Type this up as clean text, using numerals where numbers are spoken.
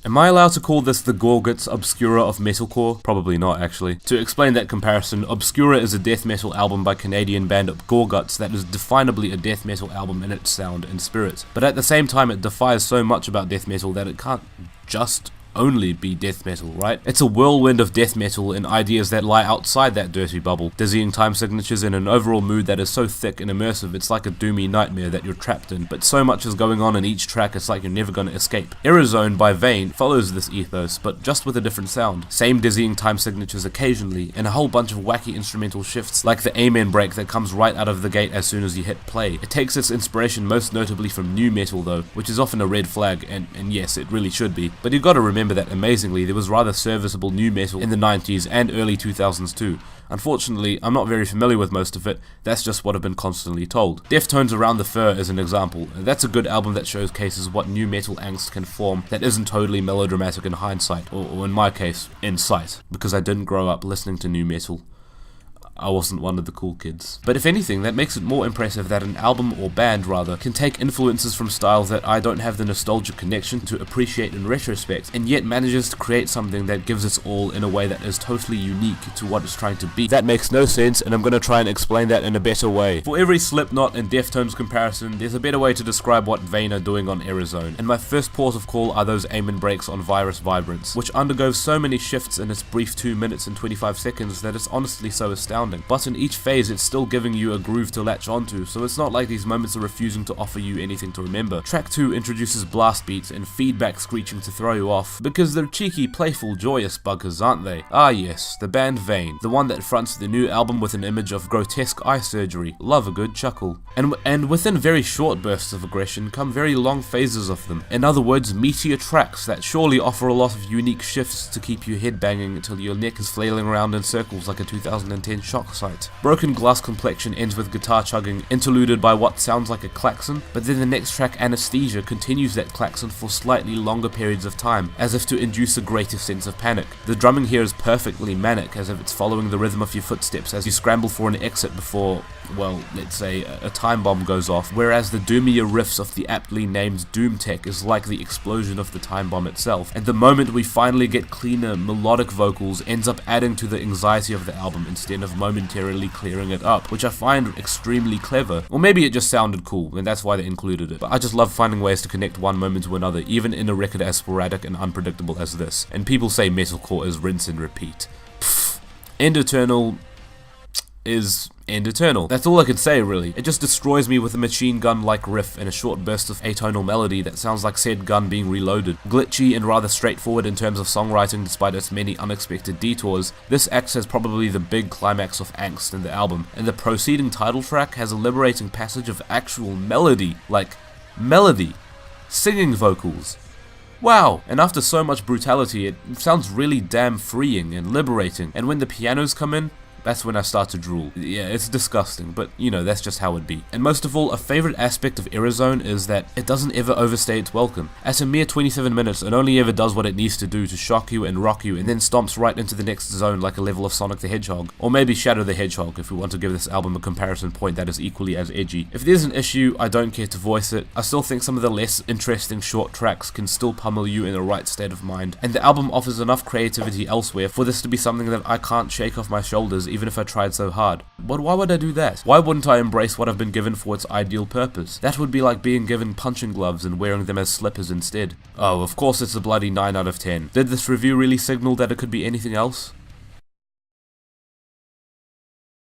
Am I allowed to call this the Gorguts Obscura of metalcore? Probably not, actually. To explain that comparison, Obscura is a death metal album by Canadian band Gorguts that is definably a death metal album in its sound and spirit. But at the same time, it defies so much about death metal that it can't just only be death metal, right? It's a whirlwind of death metal and ideas that lie outside that dirty bubble, dizzying time signatures in an overall mood that is so thick and immersive it's like a doomy nightmare that you're trapped in, but so much is going on in each track it's like you're never gonna escape. Errorzone by Vane follows this ethos, but just with a different sound. Same dizzying time signatures occasionally, and a whole bunch of wacky instrumental shifts like the amen break that comes right out of the gate as soon as you hit play. It takes its inspiration most notably from nu metal though, which is often a red flag, and yes, it really should be, but you've got to remember that amazingly there was rather serviceable nu metal in the 90s and early 2000s too. Unfortunately, I'm not very familiar with most of it, that's just what I've been constantly told. Deftones Around the Fur is an example, and that's a good album that showcases what nu metal angst can form that isn't totally melodramatic in hindsight, or in my case, in sight, because I didn't grow up listening to nu metal. I wasn't one of the cool kids. But if anything, that makes it more impressive that an album, or band rather, can take influences from styles that I don't have the nostalgic connection to appreciate in retrospect, and yet manages to create something that gives its all in a way that is totally unique to what it's trying to be. That makes no sense, and I'm gonna try and explain that in a better way. For every Slipknot and Deftones comparison, there's a better way to describe what Vane are doing on Errorzone, and my first port of call are those amen breaks on Vibrance, which undergoes so many shifts in its brief 2 minutes and 25 seconds that it's honestly so astounding. But in each phase it's still giving you a groove to latch onto, so it's not like these moments are refusing to offer you anything to remember. Track 2 introduces blast beats and feedback screeching to throw you off, because they're cheeky, playful, joyous buggers, aren't they? Ah yes, the band Vane, the one that fronts the new album with an image of grotesque eye surgery. Love a good chuckle. And within very short bursts of aggression come very long phases of them. In other words, meteor tracks that surely offer a lot of unique shifts to keep you headbanging until your neck is flailing around in circles like a 2010 shock site. Broken Glass Complexion ends with guitar chugging, interluded by what sounds like a klaxon, but then the next track, Anesthesia, continues that klaxon for slightly longer periods of time, as if to induce a greater sense of panic. The drumming here is perfectly manic, as if it's following the rhythm of your footsteps as you scramble for an exit before, well, let's say, a time bomb goes off, whereas the doomier riffs of the aptly named Doomtech is like the explosion of the time bomb itself, and the moment we finally get cleaner, melodic vocals ends up adding to the anxiety of the album instead of momentarily clearing it up, which I find extremely clever. Or maybe it just sounded cool, and that's why they included it. But I just love finding ways to connect one moment to another, even in a record as sporadic and unpredictable as this. And people say metalcore is rinse and repeat. Pfft. End Eternal is End Eternal. That's all I can say, really. It just destroys me with a machine gun-like riff and a short burst of atonal melody that sounds like said gun being reloaded. Glitchy and rather straightforward in terms of songwriting despite its many unexpected detours, this acts as probably the big climax of angst in the album, and the preceding title track has a liberating passage of actual melody, like melody, singing vocals. Wow! And after so much brutality, it sounds really damn freeing and liberating, and when the pianos come in, that's when I start to drool. Yeah, it's disgusting, but you know, that's just how it be. And most of all, a favourite aspect of Errorzone is that it doesn't ever overstay its welcome. At a mere 27 minutes, it only ever does what it needs to do to shock you and rock you, and then stomps right into the next zone like a level of Sonic the Hedgehog. Or maybe Shadow the Hedgehog, if we want to give this album a comparison point that is equally as edgy. If there's an issue, I don't care to voice it. I still think some of the less interesting short tracks can still pummel you in the right state of mind, and the album offers enough creativity elsewhere for this to be something that I can't shake off my shoulders even if I tried so hard. But why would I do that? Why wouldn't I embrace what I've been given for its ideal purpose? That would be like being given punching gloves and wearing them as slippers instead. Oh, of course it's a bloody 9 out of 10. Did this review really signal that it could be anything else?